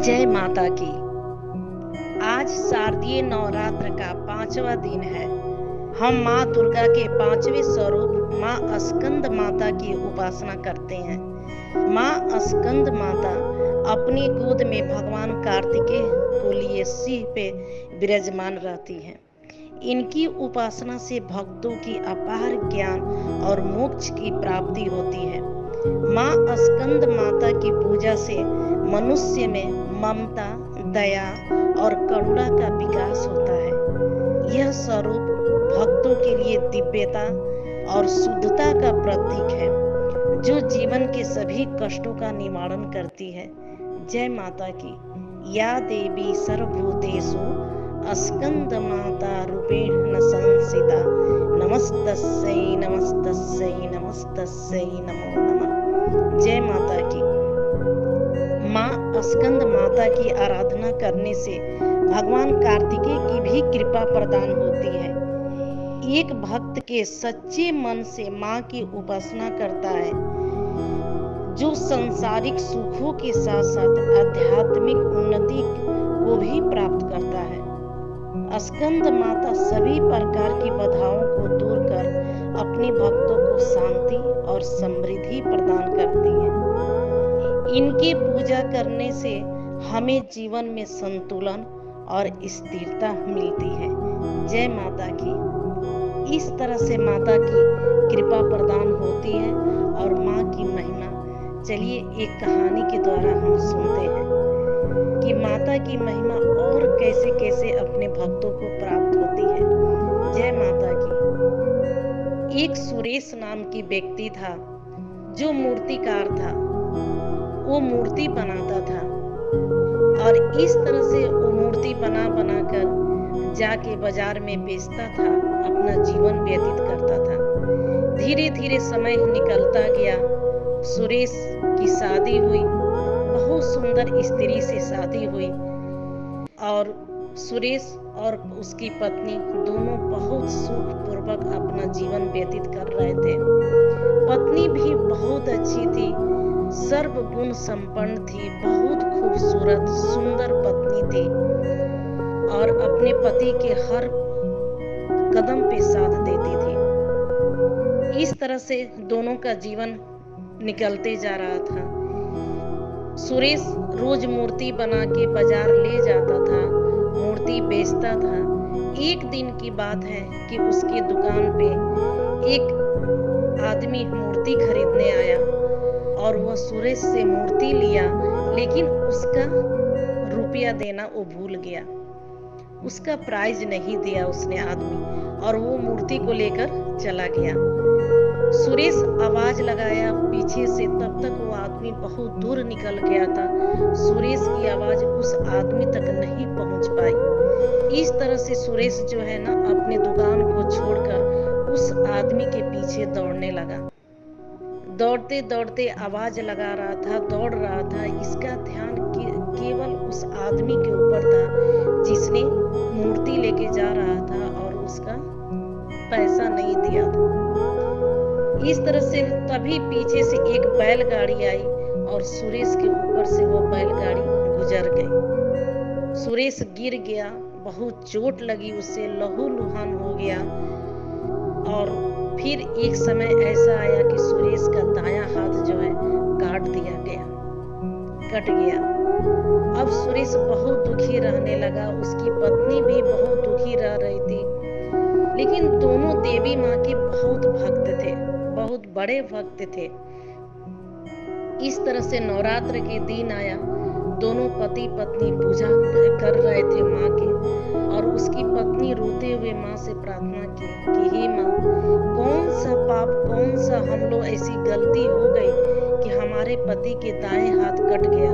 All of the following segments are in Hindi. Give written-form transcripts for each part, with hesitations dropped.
जय माता की। आज शारदीय नवरात्र का 5वां दिन है। हम माँ दुर्गा के 5वें स्वरूप माँ स्कंद माता की उपासना करते हैं। माँ स्कंद माता अपनी गोद में भगवान कार्तिकेय को लिए सिंह पे विराजमान रहती हैं। इनकी उपासना से भक्तों की अपार ज्ञान और मोक्ष की प्राप्ति होती है। माँ स्कंद माता की पूजा से मनुष्य में ममता, दया और करुणा का विकास होता है। यह स्वरूप भक्तों के लिए दिव्यता और शुद्धता का प्रतीक है, जो जीवन के सभी कष्टों का निवारण करती है। जय माता की। या देवी सर्वभूतेषु स्कंद माता रूपेण संस्थिता नमस्तस्यै नमस्तस्यै नमस्तस्यै नमो नमः। जय माता की। माँ स्कंद माता की आराधना करने से भगवान कार्तिकेय की भी कृपा प्रदान होती है। एक भक्त के सच्चे मन से माँ की उपासना करता है, जो संसारिक सुखों के साथ साथ आध्यात्मिक उन्नति को भी प्राप्त करता है। स्कंद माता सभी प्रकार की बाधाओं को दूर कर अपने भक्तों को शांति और समृद्धि प्रदान करती है। इनकी पूजा करने से हमें जीवन में संतुलन और स्थिरता मिलती है। जय माता की। इस तरह से माता की कृपा प्रदान होती है और माँ की महिमा चलिए एक कहानी के द्वारा हम सुनते हैं कि माता की महिमा और कैसे कैसे अपने भक्तों को प्राप्त होती है। जय माता की। एक सुरेश नाम की व्यक्ति था, जो मूर्तिकार था। वो मूर्ति बनाता था और इस तरह से वो मूर्ति बना कर जाके बाजार में बेचता था, अपना जीवन व्यतीत करता था। धीरे धीरे समय निकलता गया। सुरेश की शादी हुई, बहुत सुंदर स्त्री से शादी हुई और सुरेश और उसकी पत्नी दोनों बहुत सुखपूर्वक अपना जीवन व्यतीत कर रहे थे। पत्नी भी बहुत अच्छी थी, सर्वगुण संपन्न थी, बहुत खूबसूरत सुंदर पत्नी थी और अपने पति के हर कदम पे साथ देती थी। इस तरह से दोनों का जीवन निकलते जा रहा था। सुरेश रोज मूर्ति बना के बाजार ले जाता था, मूर्ति बेचता था। एक दिन की बात है कि उसकी दुकान पे एक आदमी मूर्ति खरीदने आया और वह सुरेश से मूर्ति लिया, लेकिन उसका रुपया देना वो भूल गया। उसका प्राइज नहीं दिया उसने आदमी और वो मूर्ति को लेकर चला गया। सुरेश आवाज लगाया पीछे से, तब तक वो आदमी बहुत दूर निकल गया था। सुरेश की आवाज उस आदमी तक नहीं पहुंच पाई। इस तरह से सुरेश जो है ना, अपने दुकान को छोड़कर उस आदमी के पीछे दौड़ने लगा। दौड़ते दौड़ते आवाज लगा रहा था, दौड़ रहा था। इसका ध्यान केवल उस आदमी के ऊपर था जिसने मूर्ति लेके जा रहा था और उसका पैसा नहीं दिया था। इस तरह से तभी पीछे से एक बैलगाड़ी आई और सुरेश के ऊपर से वो बैलगाड़ी गुजर गई। सुरेश गिर गया, बहुत चोट लगी, उससे लहूलुहान हो गया। और फिर एक समय ऐसा आया कि सुरेश का दायां हाथ जो है काट दिया गया, कट गया। अब सुरेश बहुत दुखी रहने लगा, उसकी पत्नी भी बहुत दुखी रह रही थी। लेकिन दोनों देवी माँ के बहुत भक्त थे, बहुत बड़े भक्त थे। इस तरह से नवरात्र के दिन आया, दोनों पति पत्नी पूजा कर रहे थे माँ के, और उसकी पत्नी रोते हुए माँ से प्रार्थना की कि हे माँ, कौन सा पाप, कौन सा हम लोग ऐसी गलती हो गई कि हमारे पति के दाएं हाथ कट गया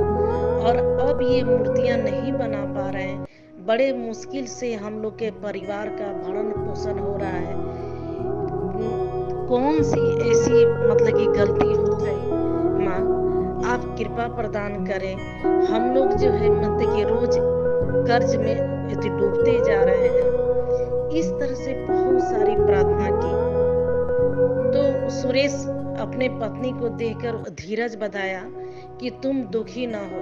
और अब ये मूर्तियां नहीं बना पा रहे हैं। बड़े मुश्किल से हम लोग के परिवार का भरण पोषण हो रहा है। कौन सी ऐसी मतलब की गलती हो गई माँ, आप कृपा प्रदान करें। हम लोग जो है मतलब कि रोज कर्ज में डूबते जा रहे हैं। इस तरह से बहुत सारी प्रार्थना की तो सुरेश अपने पत्नी को देखकर धीरज बताया कि तुम दुखी ना हो,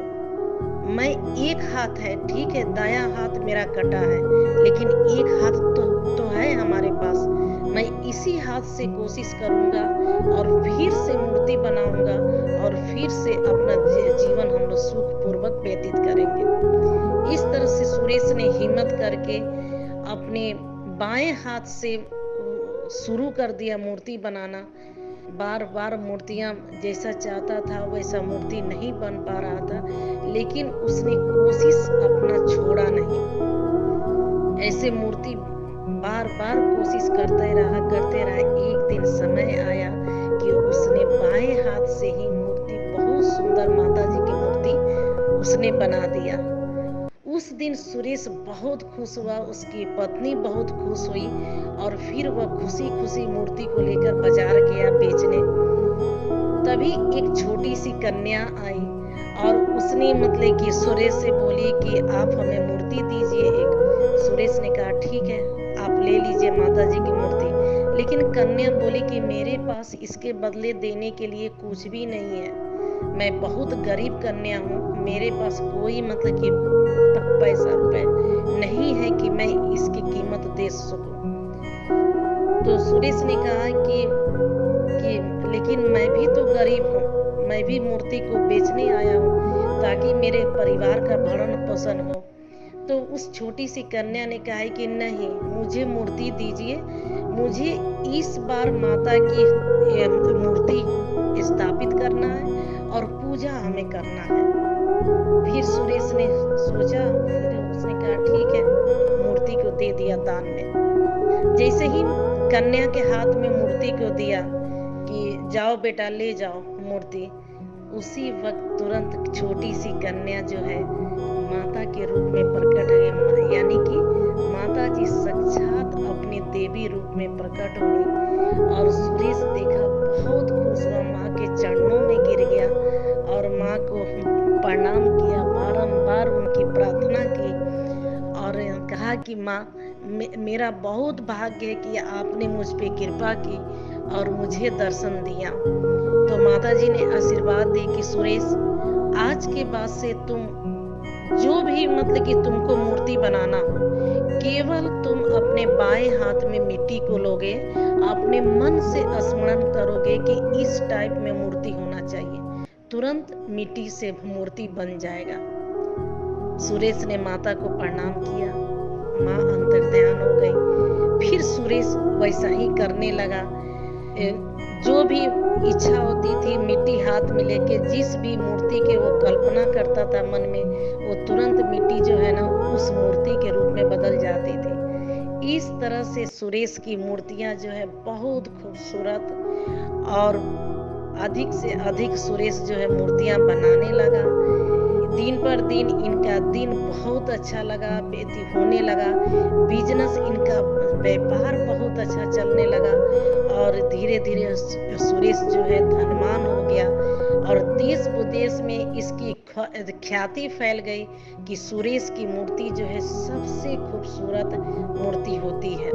मैं एक हाथ है, ठीक है, दायां हाथ मेरा कटा है, लेकिन एक हाथ तो है हमारे पास। मैं इसी हाथ से कोशिश करूंगा और फिर से मूर्ति बनाऊंगा और फिर से अपना जीवन हम लोग सुखपूर्वक व्यतीत करेंगे। इस तरह से सुरेश ने हिम्मत करके अपने बाएं हाथ से शुरू कर दिया मूर्ति बनाना। बार बार मूर्तियां जैसा चाहता था वैसा मूर्ति नहीं बन पा रहा था, लेकिन उसने कोशिश अपना छोड़ा नहीं। ऐसे मूर्ति बार बार कोशिश करते रहा। एक दिन समय आया कि उसने बाएं हाथ से ही मूर्ति, बहुत सुंदर माता जी की मूर्ति उसने बना दिया। उस दिन सुरेश बहुत खुश हुआ, उसकी पत्नी बहुत खुश हुई और फिर वह खुशी खुशी मूर्ति को लेकर बाजार गया बेचने। तभी एक छोटी सी कन्या आई और उसने मतलब कि सुरेश से बोली कि आप हमें मूर्ति दीजिए एक। सुरेश ने कहा ठीक है, आप ले लीजिए माता जी की मूर्ति। लेकिन कन्या बोली कि मेरे पास इसके बदले देने के लिए कुछ भी नहीं है, मैं बहुत गरीब कन्या हूँ, मेरे पास कोई मतलब कि पैसा रुपए नहीं है कि मैं इसकी कीमत दे सकूं। तो सुरेश ने कहा कि लेकिन मैं भी तो गरीब हूँ, मैं भी मूर्ति को बेचने आया हूँ ताकि मेरे परिवार का भरण पोषण हो। तो उस छोटी सी कन्या ने कहा कि नहीं, मुझे मूर्ति दीजिए, मुझे इस बार माता की मूर्ति स्थापित करना है और पूजा हमें करना है। फिर सुरेश ने सोचा, फिर उसने कहा ठीक है, मूर्ति को दे दिया दान में। जैसे ही कन्या के हाथ में मूर्ति को दिया कि जाओ बेटा ले जाओ मूर्ति, उसी वक्त तुरंत छोटी सी कन्या जो है माता के रूप में प्रकट हुई, यानी कि माता जी साक्षात अपने देवी रूप में प्रकट हुई। और सुरेश देखा, बहुत खुश हुआ, माँ के चरणों में गिर गया और माँ को प्रणाम किया, बारंबार उनकी प्रार्थना की और कहा कि माँ, मेरा बहुत भाग्य है कि आपने मुझ पे कृपा की और मुझे दर्शन दिया। तो माता जी ने आशीर्वाद दी कि सुरेश, आज के बाद से तुम जो भी मतलब कि तुमको मूर्ति बनाना हो, केवल तुम अपने बाएं हाथ में मिट्टी को लोगे, अपने मन से स्मरण करोगे कि इस टाइप में मूर्ति होना चाहिए, तुरंत मिट्टी से मूर्ति बन जाएगा। सुरेश ने माता को प्रणाम किया, माँ अंतर्ध्यान हो गई। फिर सुरेश वैसा ही करने लगा, जो भी इच्छा होती थी मिट्टी हाथ में लेके जिस भी मूर्ति के वो कल्पना करता था मन में, वो तुरंत मिट्टी जो है ना उस मूर्ति के रूप में बदल जाती थी। इस तरह से सुरेश की मूर्तियां जो है बहुत खूबसूरत और अधिक से अधिक सुरेश जो है मूर्तियां बनाने लगा। दिन पर दिन इनका दिन बहुत अच्छा लगा, होने लगा, बिजनेस इनका व्यापार बहुत अच्छा चलने लगा और धीरे धीरे सुरेश जो है धनवान हो गया और देश विदेश में इसकी ख्याति फैल गई कि सुरेश की मूर्ति जो है सबसे खूबसूरत मूर्ति होती है।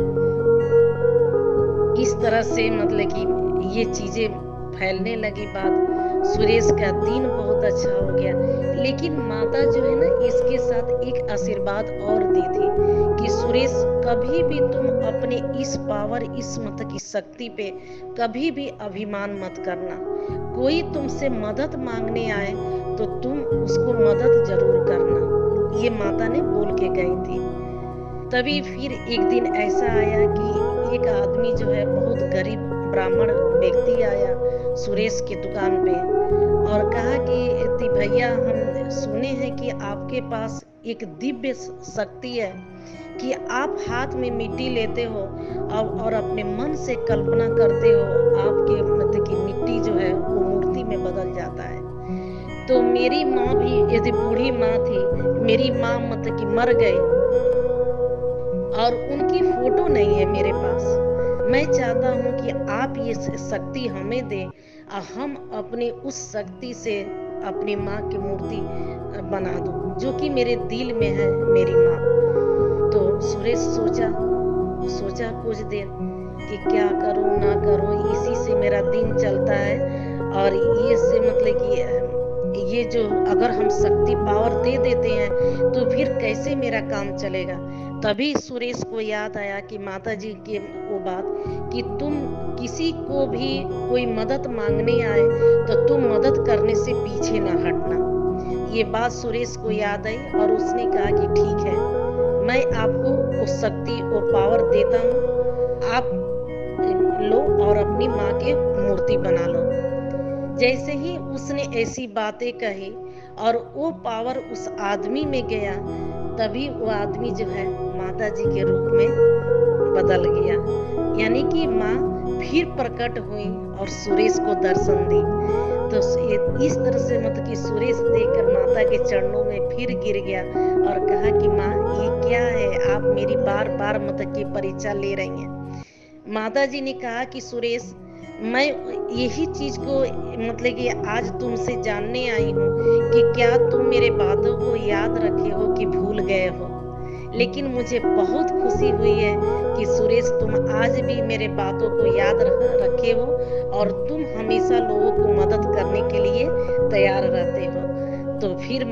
इस तरह से मतलब कि ये चीजें फैलने लगी बात, सुरेश का दिन बहुत अच्छा हो गया। लेकिन माता जो है ना इसके साथ एक आशीर्वाद और दी थी कि सुरेश, कभी भी तुम अपने इस पावर, इस मतलब की शक्ति पे कभी भी अभिमान मत करना। कोई तुमसे मदद मांगने आए तो तुम उसको मदद जरूर करना, ये माता ने बोल के गई थी। तभी फिर एक दिन ऐसा आया कि एक आदमी जो है बहुत गरीब ब्राह्मण व्यक्ति आया सुरेश की दुकान पे और कहा कि भैया, हम सुने हैं कि आपके पास एक दिव्य शक्ति है कि आप हाथ में मिट्टी लेते हो और अपने मन से कल्पना करते हो, आपके मतलब की मिट्टी जो है वो मूर्ति में बदल जाता है। तो मेरी माँ भी यदि बूढ़ी माँ थी, मेरी माँ मतलब कि मर गई और उनकी फोटो नहीं है मेरे पास। मैं चाहता हूँ कि आप ये शक्ति हमें दें और हम अपने उस शक्ति से अपनी माँ की मूर्ति बना दूं, जो कि मेरे दिल में है, मेरी माँ। तो सुरेश सोचा कुछ देर कि क्या करूं ना करूं, इसी से मेरा दिन चलता है और ये से मतलब कि ये जो अगर हम शक्ति पावर दे देते हैं तो फिर कैसे मेरा काम चलेगा। तभी सुरेश को याद आया कि माता जी की वो बात कि तुम किसी को भी कोई मदद मांगने आए तो तुम मदद करने से पीछे ना हटना। ये बात सुरेश को याद आई और उसने कहा कि ठीक है, मैं आपको वो शक्ति वो पावर देता हूँ, आप लो और अपनी माँ की मूर्ति बना लो। जैसे ही उसने ऐसी बातें कही और वो पावर उस आदमी में गया, तभी वो आदमी जो है माता जी के रूप में बदल गया। यानी कि माँ फिर प्रकट हुई और सुरेश को दर्शन दी। तो इस तरह से मतलब कि सुरेश देखकर माता के चरणों में फिर गिर गया और कहा कि माँ ये क्या है, आप मेरी बार बार मतलब की परीक्षा ले रही हैं। माता जी ने कहा कि सुरेश, मैं यही चीज को मतलब कि आज तुमसे जानने आई हूँ कि क्या तुम मेरे बातों को याद रखे हो कि भूल गए हो। लेकिन मुझे बहुत खुशी हुई है कि सुरेश तुम आज भी मेरे बातों को याद रखे हो और तुम हमेशा लोगों को मदद करने के लिए तैयार रहते हो। तो फिर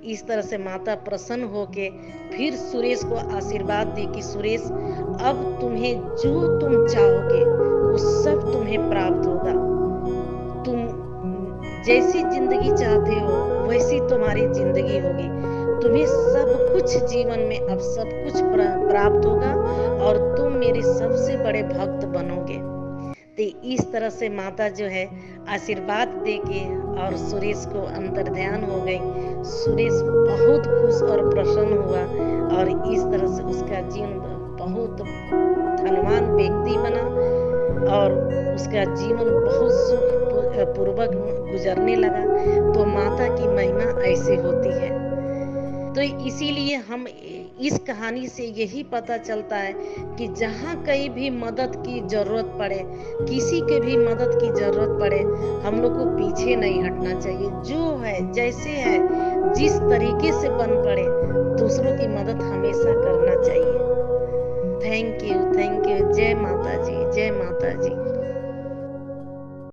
इस तरह से माता प्रसन्न होके फिर सुरेश को आशीर्वाद दी कि सुरेश, अब तुम्हें जो तुम चाहोगे वो सब तुम्हें प्राप्त होगा। तुम जैसी जिंदगी चाहते हो वैसी तुम्हारी जिंदगी होगी। तुम्हें सब कुछ जीवन में अब सब कुछ प्राप्त होगा और तुम मेरे सबसे बड़े भक्त बनोगे। तो इस तरह से माता जो है आशीर्वाद देके और सुरेश को अंतर ध्यान हो गई। सुरेश बहुत खुश और प्रसन्न हुआ और इस तरह से उसका जीवन बहुत धनवान व्यक्ति बना और उसका जीवन बहुत सुख पूर्वक गुजरने लगा। तो माता की महिमा ऐसे होती है। तो इसीलिए हम इस कहानी से यही पता चलता है कि जहाँ कहीं भी मदद की जरूरत पड़े, किसी के भी मदद की जरूरत पड़े, हम लोग को पीछे नहीं हटना चाहिए। जो है जैसे है जिस तरीके से बन पड़े दूसरों की मदद हमेशा करना चाहिए। Thank you. जय माता जी, जय माता जी।